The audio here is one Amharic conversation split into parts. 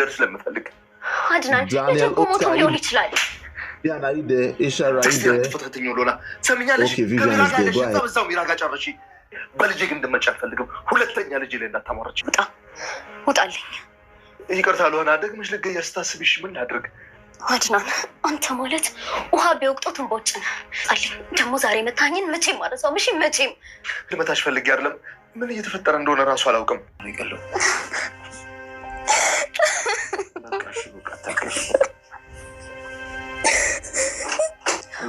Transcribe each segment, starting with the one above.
ስለምፈልግ አድናን ለተቆሞቱ ሊሆን ይችላል። Diana, are you there? Isha, are you there? Okay, Vivian is there. Go ahead. በዛው ሚራጋ ጨርሺ። በልጄ ግን እንድመጪ አልፈልግም። ሁለተኛ ልጄ ላይ እንዳታሟርች። ውጣልኝ። ይቅርታ ልሆን ደግመሽ ልገኛ ስታስብሽ ምን ላድርግ? አድናን አንተ ማለት ውሃ ቢወቅጦት እንቦጭ ነህ። ጣልኝ ደግሞ ዛሬ መታኝን መቼም ማረሳው። እሺ መቼም ልመታሽ ፈልጌ አይደለም። ምን እየተፈጠረ እንደሆነ ራሱ አላውቅም። ይቀለው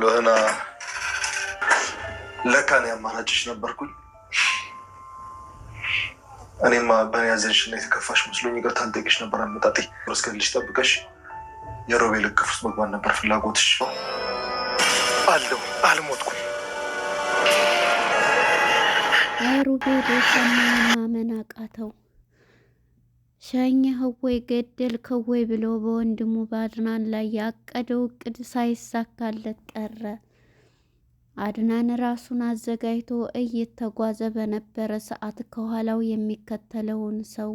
ሎህና ለካኔ አማራጭሽ ነበርኩኝ። እኔማ በእኔ ያዘንሽ እና የተከፋሽ መስሎኝ ይቅርታ ልጠይቅሽ ነበር። አመጣጤ እስከልሽ ጠብቀሽ የሮቤል እቅፍ ውስጥ መግባት ነበር ፍላጎትሽ። አልሞትኩም። ሮቤል የሰማውን ማመን አቃተው። ሸኘኸው ወይ ገደልከው ወይ ብሎ በወንድሙ በአድናን ላይ ያቀደው እቅድ ሳይሳካለት ቀረ። አድናን ራሱን አዘጋጅቶ እየተጓዘ በነበረ ሰዓት ከኋላው የሚከተለውን ሰው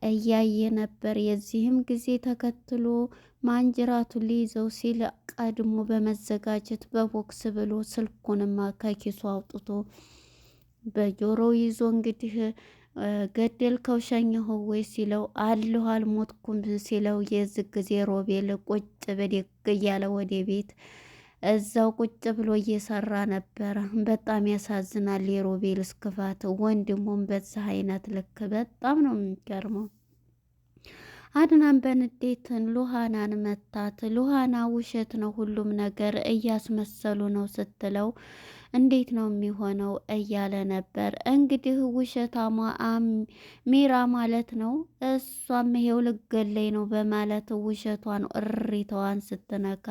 እያየ ነበር። የዚህም ጊዜ ተከትሎ ማንጅራቱ ሊይዘው ሲል ቀድሞ በመዘጋጀት በቦክስ ብሎ ስልኩንማ ከኪሱ አውጥቶ በጆሮው ይዞ እንግዲህ ገደልከው ሸኘኸው ወይ ሲለው አለሁ አልሞትኩም ሲለው የዚህ ጊዜ ሮቤል ቁጭ በደግ እያለ ወደ ቤት እዛው ቁጭ ብሎ እየሰራ ነበረ። በጣም ያሳዝናል የሮቤል እስክፋት። ወንድሙም በዚህ አይነት ልክ በጣም ነው የሚገርመው። አድናን በንዴትን ሉሃናን መታት። ሉሃና ውሸት ነው ሁሉም ነገር እያስመሰሉ ነው ስትለው እንዴት ነው የሚሆነው እያለ ነበር። እንግዲህ ውሸታማ ሚራ ማለት ነው። እሷም ይሄው ልገለይ ነው በማለት ውሸቷን እሪተዋን ስትነካ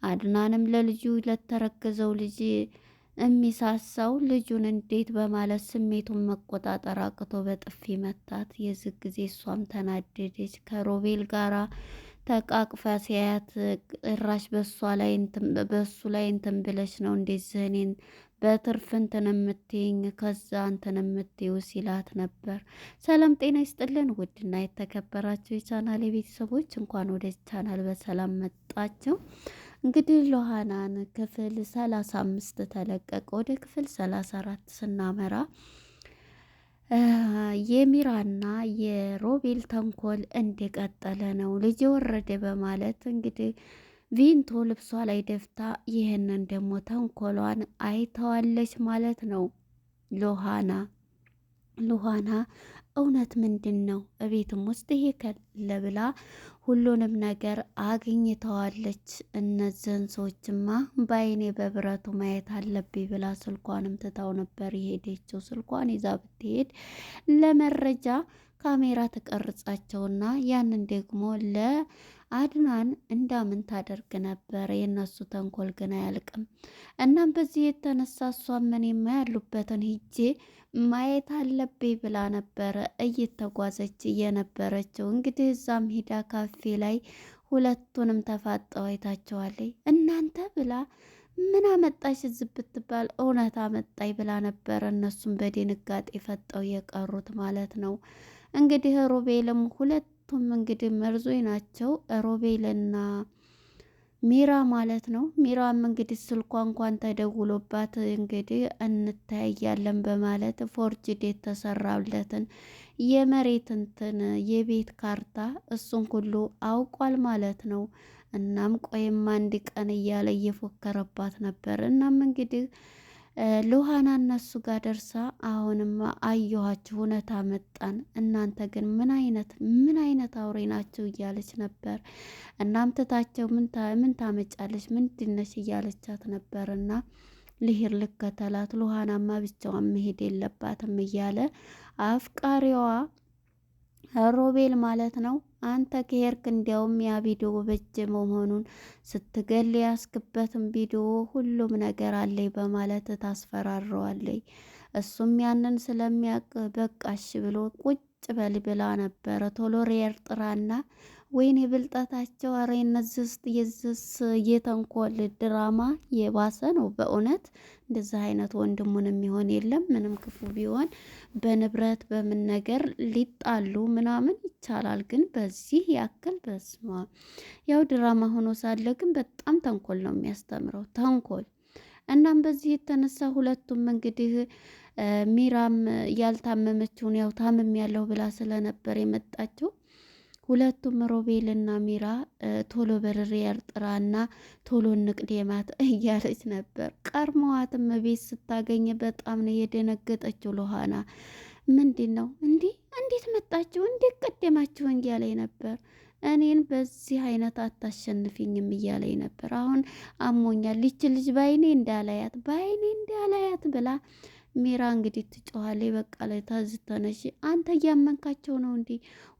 አድናንም ለልጁ ለተረገዘው ልጅ የሚሳሳው ልጁን እንዴት በማለት ስሜቱን መቆጣጠር አቅቶ በጥፊ መታት። የዚህ ጊዜ እሷም ተናደደች። ከሮቤል ጋራ ተቃቅፋ ሲያያት ጭራሽ በሱ ላይ እንትን ብለሽ ነው እንደዚህ እኔን በትርፍ እንትን የምትይኝ ከዛ እንትን የምትይው ሲላት ነበር። ሰላም ጤና ይስጥልን ውድና የተከበራችሁ የቻናል ቤተሰቦች እንኳን ወደ ቻናል በሰላም መጣችሁ። እንግዲህ ሉሃናን ክፍል 35 ተለቀቀ። ወደ ክፍል 34 ስናመራ የሚራና የሮቤል ተንኮል እንደቀጠለ ነው። ልጅ ወረደ በማለት እንግዲህ ቪንቶ ልብሷ ላይ ደፍታ ይህንን ደግሞ ተንኮሏን አይተዋለች ማለት ነው። ሉሃና እውነት ምንድን ነው እቤትም ውስጥ ይሄ ከለ ብላ ሁሉንም ነገር አግኝተዋለች። እነዚህን ሰዎችማ በአይኔ በብረቱ ማየት አለብኝ ብላ ስልኳንም ትታው ነበር የሄደችው። ስልኳን ይዛ ብትሄድ ለመረጃ ካሜራ ተቀርጻቸውና ያንን ደግሞ ለአድናን እንዳምን ታደርግ ነበር። የእነሱ ተንኮል ግን አያልቅም። እናም በዚህ የተነሳ እሷም እኔማ ያሉበትን ሂጄ ማየት አለብኝ ብላ ነበረ እየተጓዘች እየነበረችው። እንግዲህ እዛም ሂዳ ካፌ ላይ ሁለቱንም ተፋጠው አይታቸዋለች። እናንተ ብላ ምን አመጣሽ እዚህ ብትባል እውነት አመጣኝ ብላ ነበረ። እነሱም በድንጋጤ ፈጠው የቀሩት ማለት ነው። እንግዲህ ሮቤልም ሁለቱም እንግዲህ መርዞኝ ናቸው። ሮቤልና ሚራ ማለት ነው። ሚራም እንግዲህ ስልኳ እንኳን ተደውሎባት እንግዲህ እንታያለን በማለት ፎርጅድ የተሰራለትን የመሬት እንትን የቤት ካርታ እሱን ሁሉ አውቋል ማለት ነው። እናም ቆይም አንድ ቀን እያለ እየፎከረባት ነበር። እናም እንግዲህ ሉሃና እነሱ ጋር ደርሳ አሁንማ አየኋችሁ እውነት አመጣን፣ እናንተ ግን ምን አይነት አውሬ ናቸው እያለች ነበር። እናም ትታቸው ምን ታመጫለች ምንድነሽ እያለቻት ነበር። እና ልሂድ ልከተላት፣ ሉሃናማ ብቻዋን መሄድ የለባትም እያለ አፍቃሪዋ ሮቤል ማለት ነው። አንተ ከሄድክ እንዲያውም ያ ቪዲዮ በእጅ መሆኑን ስትገል ያስክበትም ቪዲዮ ሁሉም ነገር አለኝ በማለት ታስፈራረዋለኝ። እሱም ያንን ስለሚያውቅ በቃሽ ብሎ ቁጭ በል ብላ ነበረ። ቶሎ ሬር ጥራና ወይኔ ብልጠታቸው። አረ የነዚህስ የተንኮል ድራማ የባሰ ነው በእውነት። እንደዚህ አይነት ወንድሙን የሚሆን የለም። ምንም ክፉ ቢሆን በንብረት በምን ነገር ሊጣሉ ምናምን ይቻላል፣ ግን በዚህ ያክል በስማ ያው ድራማ ሆኖ ሳለ ግን በጣም ተንኮል ነው የሚያስተምረው ተንኮል። እናም በዚህ የተነሳ ሁለቱም እንግዲህ ሚራም ያልታመመችውን ያው ታምም ያለው ብላ ስለነበር የመጣችው ሁለቱም ሮቤልና ሚራ ቶሎ በርሬ ያርጥራና ቶሎ ንቅዴማት እያለች ነበር። ቀርመዋትም ቤት ስታገኝ በጣም ነው የደነገጠችው። ሎሃና ምንድን ነው እንዴት መጣችሁ እንዴት ቀደማችሁ እያለኝ ነበር። እኔን በዚህ አይነት አታሸንፊኝም እያለኝ ነበር። አሁን አሞኛል ይች ልጅ ባይኔ እንዳላያት ብላ ሚራ እንግዲህ ትጮኻለች። በቃ ላይ ታዝተነሽ አንተ እያመንካቸው ነው እንዴ?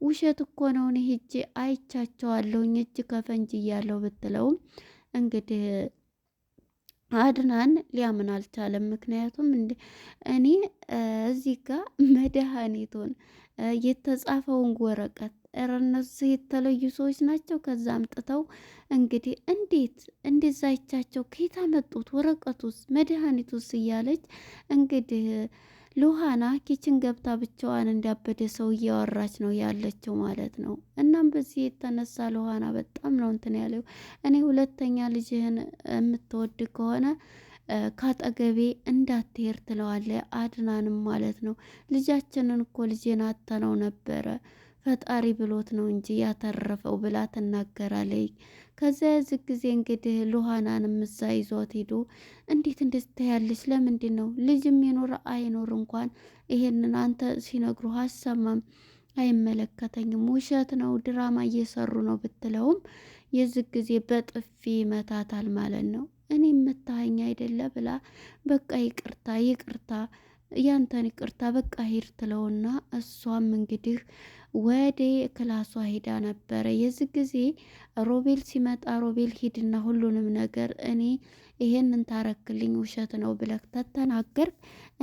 ውሸት እኮ ነው። እኔ ሂጄ አይቻቸዋለሁኝ እጅ ከፈንጅ እያለሁ ብትለውም እንግዲህ አድናን ሊያምን አልቻለም። ምክንያቱም እኔ እዚህ ጋር መድኃኒቱን የተጻፈውን ወረቀት እነሱ የተለዩ ሰዎች ናቸው። ከዛ አምጥተው እንግዲህ እንደዛ አይቻቸው ከየት አመጡት ወረቀቱስ መድኃኒቱስ እያለች እንግዲህ ሉሃና ኪችን ገብታ ብቻዋን እንዳበደ ሰው እያወራች ነው ያለችው ማለት ነው። እናም በዚህ የተነሳ ሉሃና በጣም ነው እንትን ያለው። እኔ ሁለተኛ ልጅህን የምትወድ ከሆነ ካጠገቤ እንዳትሄድ ትለዋለች። አድናንም ማለት ነው ልጃችንን እኮ ልጄን አተነው ነበረ ፈጣሪ ብሎት ነው እንጂ ያተረፈው ብላ ትናገራለች። ከዛ የዚህ ጊዜ እንግዲህ ሉሃናንም እዛ ይዟት ሄዶ እንዴት እንደስተያለች ለምንድን ነው ልጅም ይኖር አይኖር እንኳን ይሄንን አንተ ሲነግሩ አሰማም አይመለከተኝም፣ ውሸት ነው ድራማ እየሰሩ ነው ብትለውም የዚህ ጊዜ በጥፊ መታታል ማለት ነው። እኔ መታኸኝ አይደለ ብላ በቃ ይቅርታ ያንተን ይቅርታ በቃ ሂድ ትለውና እሷም እንግዲህ ወደ ክላሷ ሄዳ ነበረ። የዚህ ጊዜ ሮቤል ሲመጣ ሮቤል ሂድና ሁሉንም ነገር እኔ ይሄንን ታረክልኝ ውሸት ነው ብለህ ተተናገር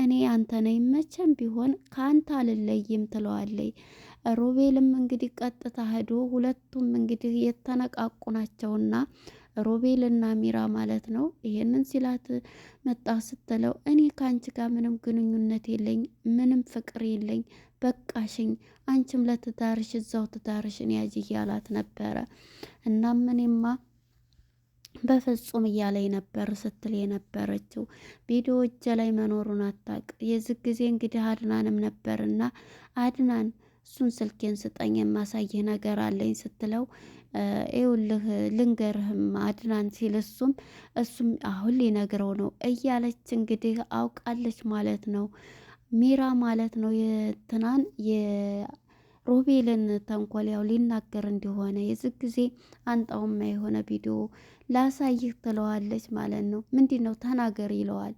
እኔ አንተ ነኝ መቼም ቢሆን ከአንተ አልለይም ትለዋለይ። ሮቤልም እንግዲህ ቀጥታ ሄዶ ሁለቱም እንግዲህ የተነቃቁ ናቸውና ሮቤልና ሚራ ማለት ነው። ይሄንን ሲላት መጣ ስትለው እኔ ከአንቺ ጋር ምንም ግንኙነት የለኝ፣ ምንም ፍቅር የለኝ፣ በቃሽኝ፣ አንቺም ለትዳርሽ እዛው ትዳርሽን ያዥ እያላት ነበረ። እናም እኔማ በፍጹም እያለኝ ነበር ስትል የነበረችው ቪዲዮ እጀ ላይ መኖሩን አታውቅ። የዚህ ጊዜ እንግዲህ አድናንም ነበርና አድናን እሱን ስልኬን ስጠኝ የማሳይህ ነገር አለኝ ስትለው ይኸውልህ ልንገርህም አድናን ሲል እሱም አሁን ሊነግረው ነው እያለች እንግዲህ አውቃለች ማለት ነው። ሚራ ማለት ነው የትናን የሮቤልን ተንኮል ያው ሊናገር እንደሆነ የዚህ ጊዜ አንጣውማ የሆነ ቪዲዮ ላሳይህ ትለዋለች ማለት ነው። ምንድነው ተናገር ይለዋል።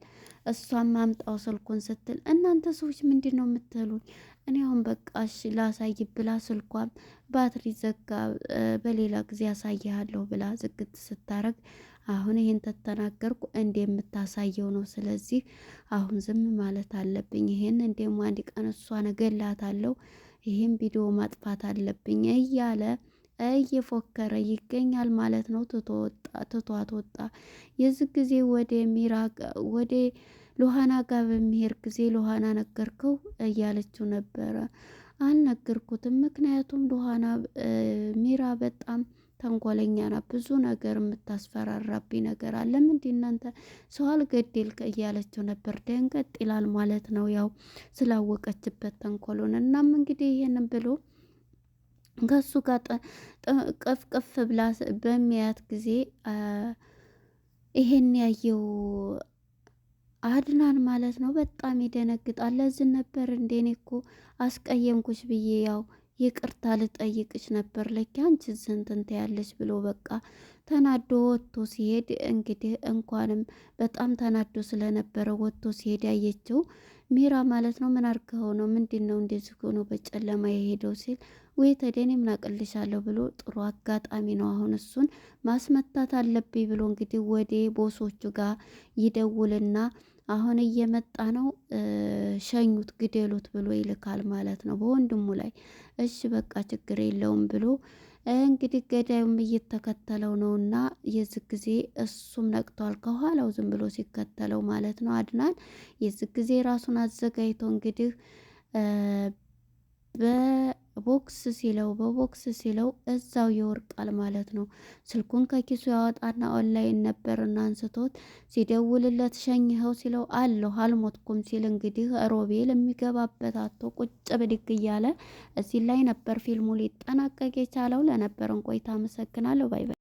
እሷም አምጣው ስልኩን ስትል እናንተ ሰዎች ምንድነው የምትሉኝ? እኔ አሁን በቃሽ ላሳይ ብላ ስልኳም ባትሪ ዘጋ፣ በሌላ ጊዜ ያሳይሃለሁ ብላ ዝግት ስታረግ አሁን ይሄን ተተናገርኩ እንደምታሳየው ነው። ስለዚህ አሁን ዝም ማለት አለብኝ። ይሄን እንደሞ አንድ ቀን እሷን እገላታለሁ፣ ይሄን ቪዲዮ ማጥፋት አለብኝ እያለ እየፎከረ ይገኛል ማለት ነው። ትቷት ወጣ። የዚህ ጊዜ ወደ ሉሃና ጋር በሚሄድ ጊዜ ሉሃና ነገርከው እያለችው ነበረ። አልነገርኩትም፣ ምክንያቱም ሉሃና ሚራ በጣም ተንኮለኛ ናት። ብዙ ነገር የምታስፈራራብኝ ነገር አለ። ምንድን እናንተ ሰው አልገደልክ እያለችው ነበር። ደንገጥ ይላል ማለት ነው ያው ስላወቀችበት ተንኮሉን። እናም እንግዲህ ይሄንን ብሎ ከሱ ጋር ቅፍቅፍ ብላ በሚያያት ጊዜ ይሄን ያየው አድናን ማለት ነው በጣም ይደነግጣል። ለዚህ ነበር እንደኔ እኮ አስቀየምኩሽ ብዬ ያው ይቅርታ ልጠይቅሽ ነበር ለኪ አንቺ ዝንትንተ ያለሽ ብሎ በቃ ተናዶ ወጥቶ ሲሄድ እንግዲህ እንኳንም በጣም ተናዶ ስለነበረ ወጥቶ ሲሄድ ያየችው ሚራ ማለት ነው። ምን አርገው ነው ምንድነው እንደዚህ ሆኖ በጨለማ የሄደው ሲል ወይ ተደኔ ምን አቅልሻለሁ ብሎ ጥሩ አጋጣሚ ነው አሁን እሱን ማስመታት አለብኝ ብሎ እንግዲህ ወደ ቦሶቹ ጋር ይደውልና አሁን እየመጣ ነው ሸኙት ግደሉት ብሎ ይልካል ማለት ነው በወንድሙ ላይ። እሺ በቃ ችግር የለውም ብሎ እንግዲህ ገዳዩም እየተከተለው ነውና የዚህ ጊዜ እሱም ነቅቷል ከኋላው ዝም ብሎ ሲከተለው ማለት ነው አድናን። የዚህ ጊዜ ራሱን አዘጋጅቶ እንግዲህ በቦክስ ሲለው እዛው ይወርቃል ማለት ነው። ስልኩን ከኪሱ ያወጣና ኦንላይን ነበርና አንስቶት ሲደውልለት ሸኝኸው ሲለው አለሁ አልሞትኩም ሲል እንግዲህ ሮቤል የሚገባበት አቶ ቁጭ ብድግ እያለ እዚህ ላይ ነበር ፊልሙ ሊጠናቀቅ የቻለው። ለነበረን ቆይታ አመሰግናለሁ። ባይ ባይ።